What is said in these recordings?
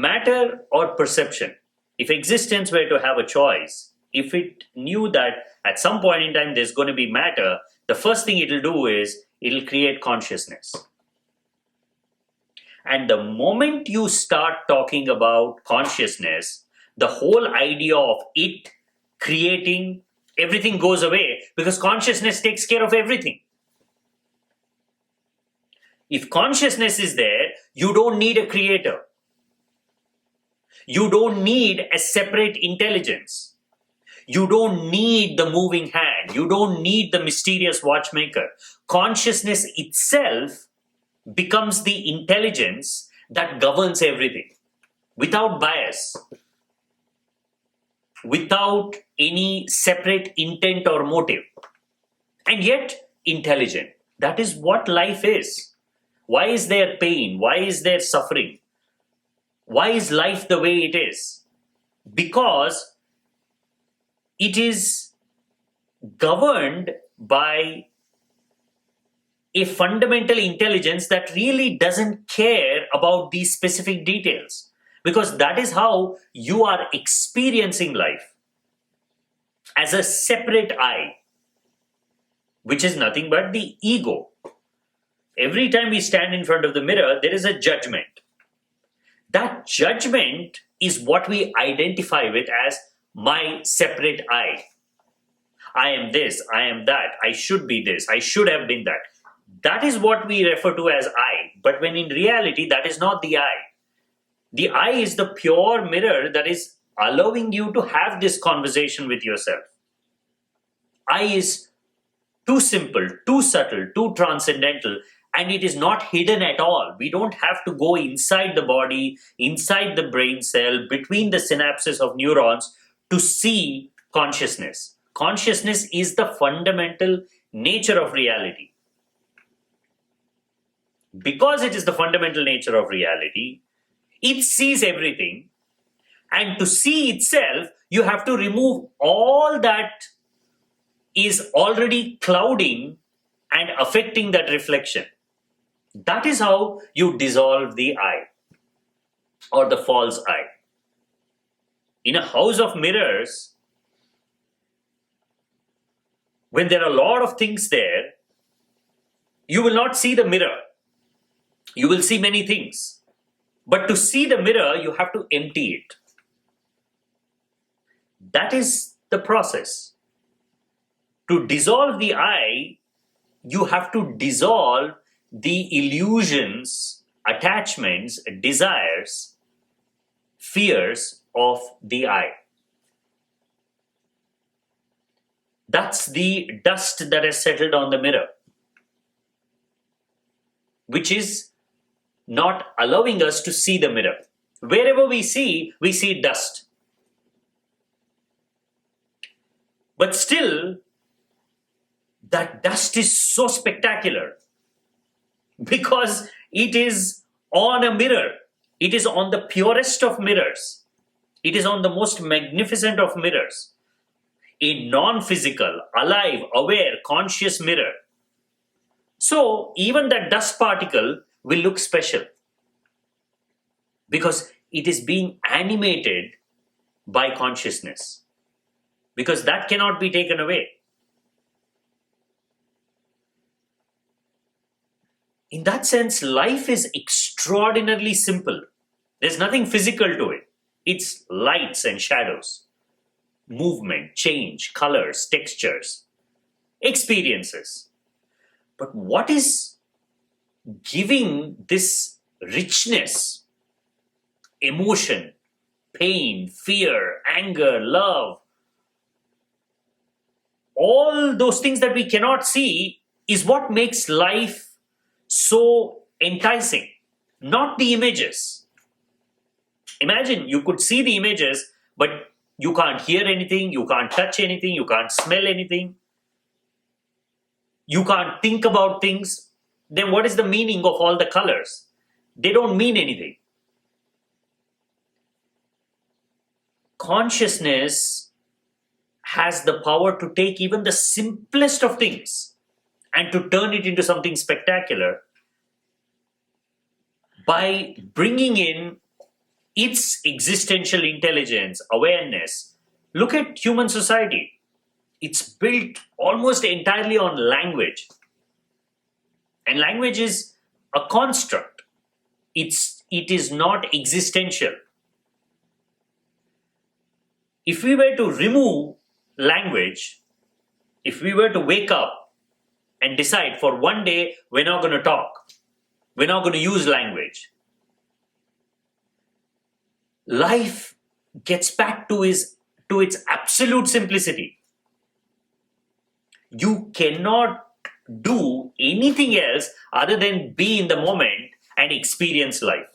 matter or perception, if existence were to have a choice, if it knew that at some point in time there's going to be matter, the first thing it'll do is it'll create consciousness. And the moment you start talking about consciousness, the whole idea of it creating everything goes away, because consciousness takes care of everything. If consciousness is there, you don't need a creator. You don't need a separate intelligence. You don't need the moving hand. You don't need the mysterious watchmaker. Consciousness itself becomes the intelligence that governs everything without bias, without any separate intent or motive, and yet intelligent. That is what life is. Why is there pain? Why is there suffering? Why is life the way it is? Because it is governed by a fundamental intelligence that really doesn't care about these specific details, because that is how you are experiencing life, as a separate I, which is nothing but the ego. Every time we stand in front of the mirror, there is a judgment. That judgment is what we identify with as my separate I. I am this, I am that, I should be this, I should have been that. That is what we refer to as I. But when in reality, that is not the I. The I is the pure mirror that is allowing you to have this conversation with yourself. I is too simple, too subtle, too transcendental, and it is not hidden at all. We don't have to go inside the body, inside the brain cell, between the synapses of neurons to see consciousness. Consciousness is the fundamental nature of reality. Because it is the fundamental nature of reality, it sees everything, and to see itself, you have to remove all that is already clouding and affecting that reflection. That is how you dissolve the I or the false I. In a house of mirrors, when there are a lot of things there, you will not see the mirror. You will see many things. But to see the mirror, you have to empty it. That is the process. To dissolve the I, you have to dissolve the illusions, attachments, desires, fears of the I. That's the dust that has settled on the mirror, which is not allowing us to see the mirror. Wherever we see dust. But still, that dust is so spectacular because it is on a mirror. It is on the purest of mirrors. It is on the most magnificent of mirrors. A non-physical, alive, aware, conscious mirror. So even that dust particle will look special because it is being animated by consciousness, because that cannot be taken away. In that sense, life is extraordinarily simple. There's nothing physical to it. It's lights and shadows, movement, change, colors, textures, experiences. But what is giving this richness, emotion, pain, fear, anger, love, all those things that we cannot see is what makes life so enticing, not the images. Imagine you could see the images, but you can't hear anything, you can't touch anything, you can't smell anything, you can't think about things. Then what is the meaning of all the colors? They don't mean anything. Consciousness has the power to take even the simplest of things and to turn it into something spectacular by bringing in its existential intelligence, awareness. Look at human society. It's built almost entirely on language. And language is a construct. It is not existential. If we were to remove language, if we were to wake up and decide for one day we're not going to talk, we're not going to use language, life gets back to its absolute simplicity. You cannot do anything else other than be in the moment and experience life.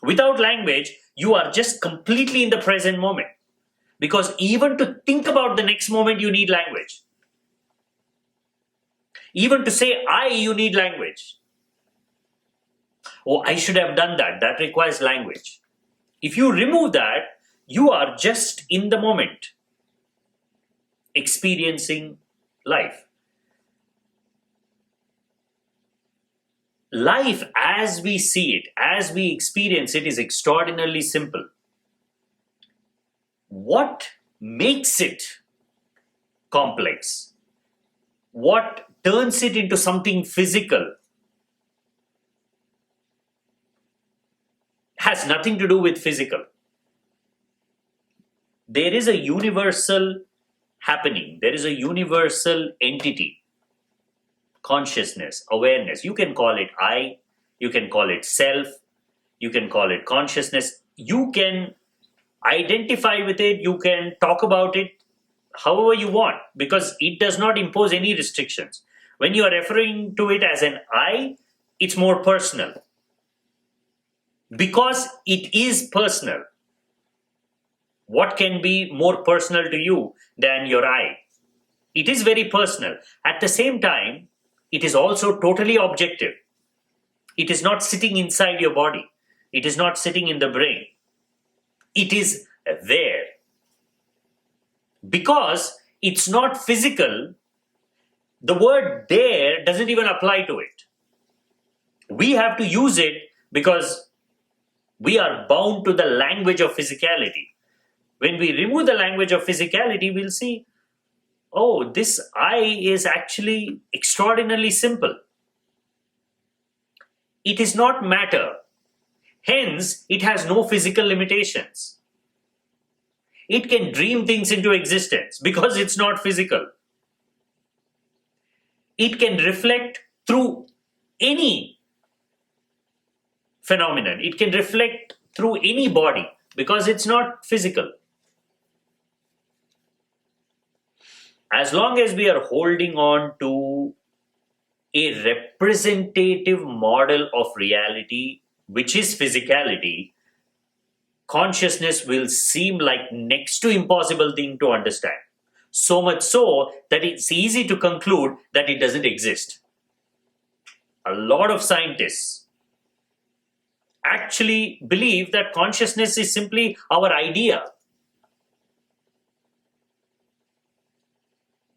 Without language, you are just completely in the present moment. Because even to think about the next moment, you need language. Even to say I, you need language. Oh, I should have done that. That requires language. If you remove that, you are just in the moment, experiencing life. Life as we see it, as we experience it, is extraordinarily simple. What makes it complex? What turns it into something physical has nothing to do with physical. There is a universal happening, there is a universal entity, consciousness, awareness. You can call it I, you can call it self, you can call it consciousness, you can identify with it, you can talk about it however you want, because it does not impose any restrictions. When you are referring to it as an I, it's more personal. Because it is personal. What can be more personal to you than your I? It is very personal. At the same time, it is also totally objective. It is not sitting inside your body. It is not sitting in the brain. It is there. Because it's not physical, the word there doesn't even apply to it. We have to use it because we are bound to the language of physicality. When we remove the language of physicality, we'll see, oh, this I is actually extraordinarily simple. It is not matter. Hence, it has no physical limitations. It can dream things into existence because it's not physical. It can reflect through any phenomenon. It can reflect through any body because it's not physical. As long as we are holding on to a representative model of reality, which is physicality, consciousness will seem like next to impossible thing to understand. So much so that it's easy to conclude that it doesn't exist. A lot of scientists actually believe that consciousness is simply our idea.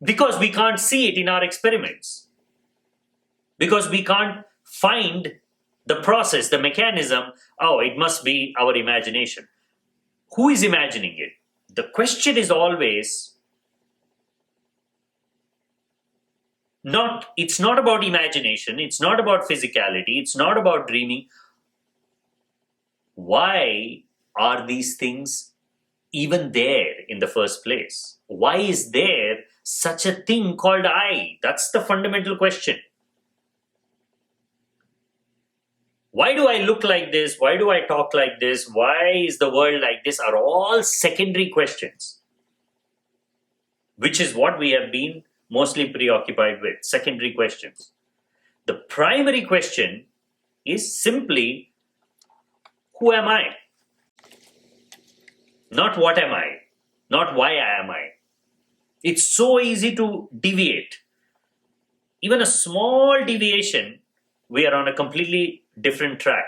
Because we can't see it in our experiments. Because we can't find the process, the mechanism. Oh, it must be our imagination. Who is imagining it? The question is always it's not about imagination, it's not about physicality, it's not about dreaming. Why are these things even there in the first place? Why is there such a thing called I? That's the fundamental question. Why do I look like this? Why do I talk like this? Why is the world like this? Are all secondary questions, which is what we have been mostly preoccupied with, secondary questions. The primary question is simply, who am I? Not what am I? Not why am I? It's so easy to deviate. Even a small deviation, we are on a completely different track.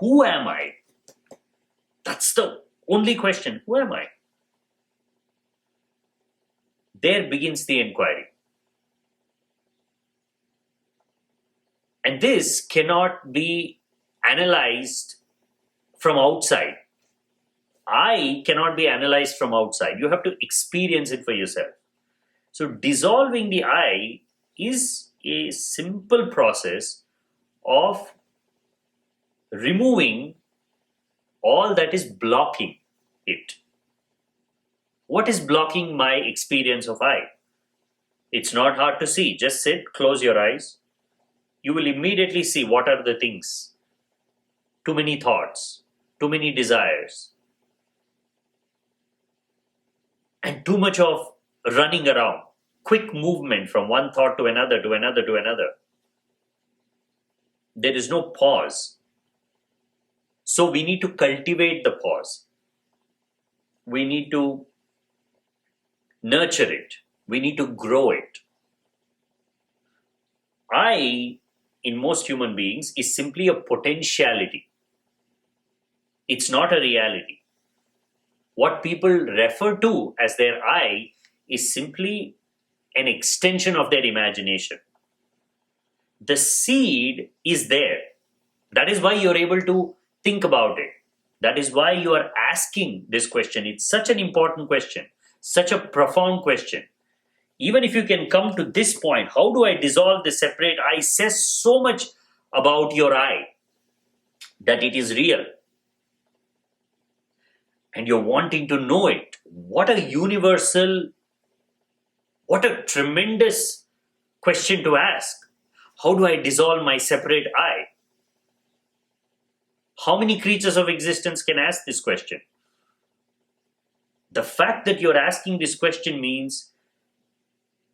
Who am I? That's the only question. Who am I? There begins the inquiry. And this cannot be analyzed from outside. I cannot be analyzed from outside. You have to experience it for yourself. So, dissolving the I is a simple process of removing all that is blocking it. What is blocking my experience of I? It's not hard to see. Just sit, close your eyes. You will immediately see what are the things. Too many thoughts, too many desires, and too much of running around. Quick movement from one thought to another, to another, to another. There is no pause. So we need to cultivate the pause. We need to nurture it. We need to grow it. I, in most human beings, is simply a potentiality. It's not a reality. What people refer to as their I is simply an extension of their imagination. The seed is there. That is why you're able to think about it. That is why you are asking this question. It's such an important question, such a profound question. Even if you can come to this point, how do I dissolve the separate I, says so much about your I, that it is real. And you're wanting to know it. What a universal, what a tremendous question to ask. How do I dissolve my separate I? How many creatures of existence can ask this question? The fact that you're asking this question means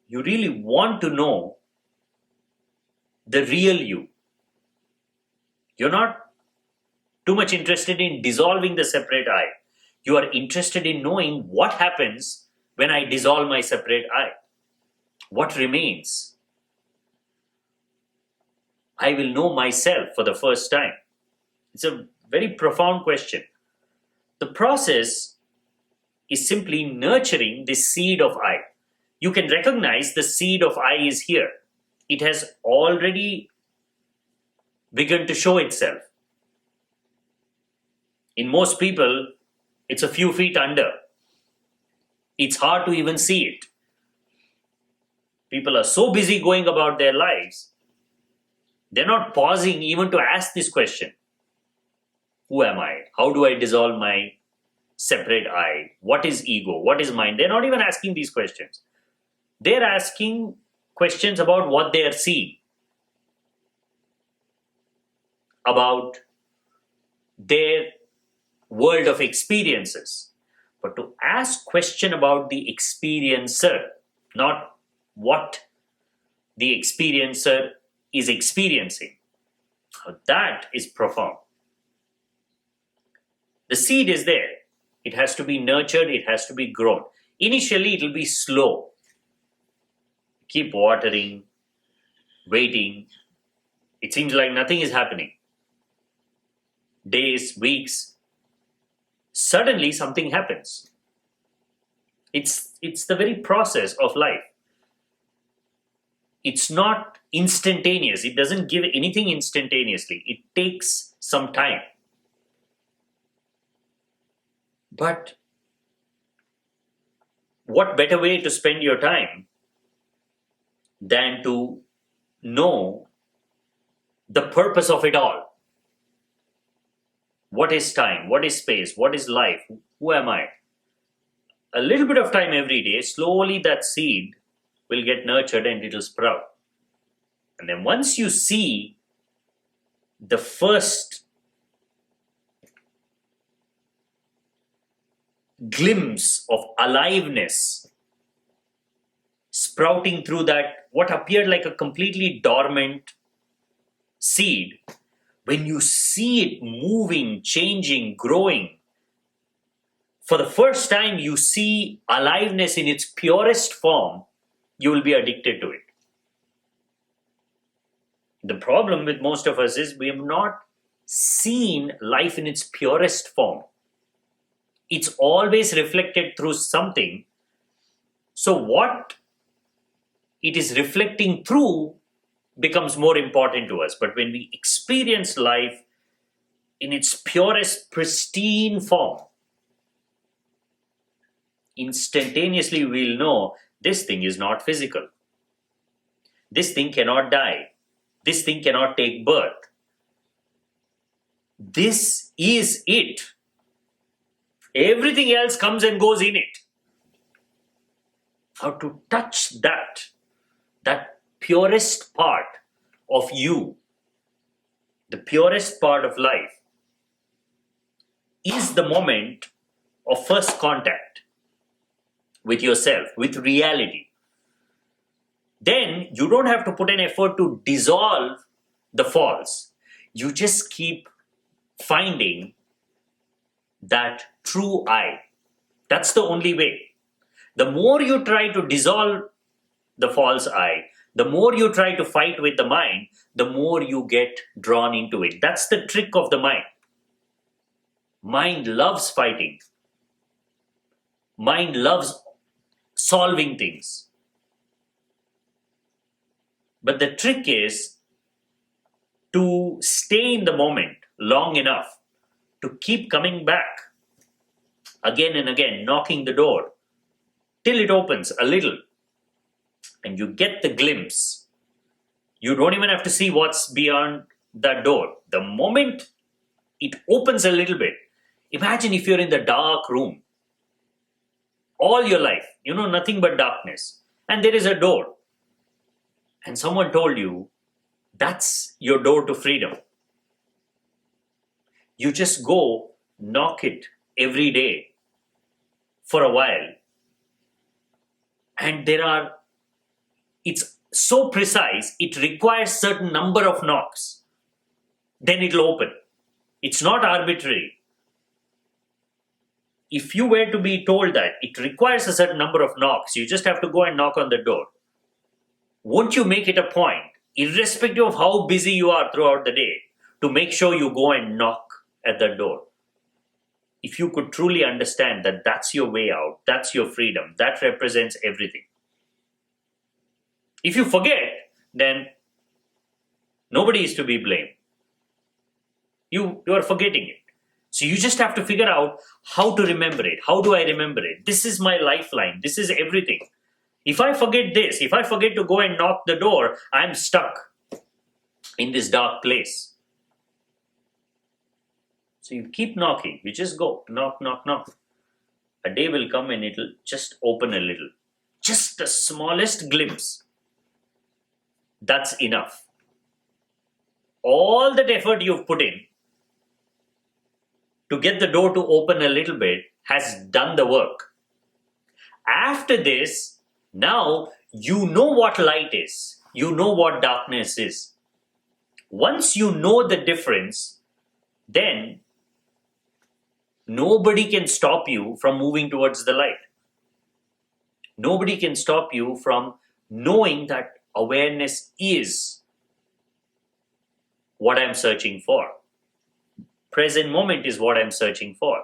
you really want to know the real you. You're not too much interested in dissolving the separate I. You are interested in knowing what happens when I dissolve my separate I. What remains? I will know myself for the first time. It's a very profound question. The process is simply nurturing the seed of I. You can recognize the seed of I is here. It has already begun to show itself. In most people, it's a few feet under. It's hard to even see it. People are so busy going about their lives, they're not pausing even to ask this question. Who am I? How do I dissolve my separate I? What is ego? What is mind? They're not even asking these questions. They're asking questions about what they are seeing, about their world of experiences. But to ask question about the experiencer, not what the experiencer is experiencing, that is profound. The seed is there. It has to be nurtured. It has to be grown. Initially, it will be slow. Keep watering, waiting. It seems like nothing is happening. Days, weeks. Suddenly, something happens. It's the very process of life. It's not instantaneous. It doesn't give anything instantaneously. It takes some time. But what better way to spend your time than to know the purpose of it all? What is time? What is space? What is life? Who am I? A little bit of time every day, slowly that seed will get nurtured and it will sprout. And then once you see the first glimpse of aliveness sprouting through that, what appeared like a completely dormant seed, when you see it moving, changing, growing, for the first time you see aliveness in its purest form, you will be addicted to it. The problem with most of us is we have not seen life in its purest form. It's always reflected through something. So what it is reflecting through becomes more important to us. But when we experience life in its purest, pristine form, instantaneously we'll know this thing is not physical. This thing cannot die. This thing cannot take birth. This is it. Everything else comes and goes in it. How to touch that purest part of you, the purest part of life, is the moment of first contact with yourself, with reality. Then you don't have to put an effort to dissolve the false. You just keep finding that true I. That's the only way. The more you try to dissolve the false I, the more you try to fight with the mind, the more you get drawn into it. That's the trick of the mind. Mind loves fighting. Mind loves solving things. But the trick is to stay in the moment long enough to keep coming back again and again, knocking the door till it opens a little and you get the glimpse. You don't even have to see what's beyond that door. The moment it opens a little bit, imagine if you're in the dark room all your life, you know nothing but darkness, and there is a door. And someone told you that's your door to freedom. You just go knock it every day for a while. And it's so precise, it requires certain number of knocks. Then it'll open. It's not arbitrary. If you were to be told that it requires a certain number of knocks, you just have to go and knock on the door. Won't you make it a point, irrespective of how busy you are throughout the day, to make sure you go and knock at that door? If you could truly understand that that's your way out, that's your freedom, that represents everything. If you forget, then nobody is to be blamed. You are forgetting it. So you just have to figure out how to remember it. How do I remember it? This is my lifeline. This is everything. If I forget this, if I forget to go and knock the door, I'm stuck in this dark place. So you keep knocking. You just go knock, knock, knock. A day will come and it'll just open a little. Just the smallest glimpse. That's enough. All that effort you've put in to get the door to open a little bit has done the work. After this, now you know what light is. You know what darkness is. Once you know the difference, then nobody can stop you from moving towards the light. Nobody can stop you from knowing that awareness is what I'm searching for. Present moment is what I'm searching for.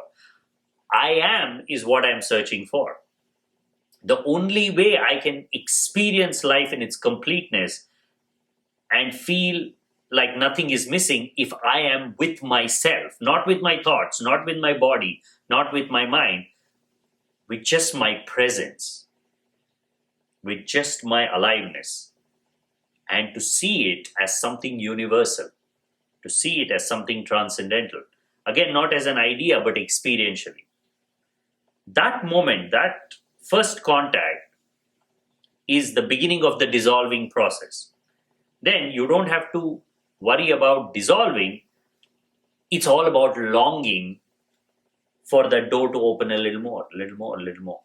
I am is what I'm searching for. The only way I can experience life in its completeness and feel like nothing is missing if I am with myself, not with my thoughts, not with my body, not with my mind, with just my presence, with just my aliveness, and to see it as something universal, to see it as something transcendental. Again, not as an idea, but experientially. That moment, that first contact is the beginning of the dissolving process. Then you don't have to worry about dissolving. It's all about longing for that door to open a little more, a little more, a little more.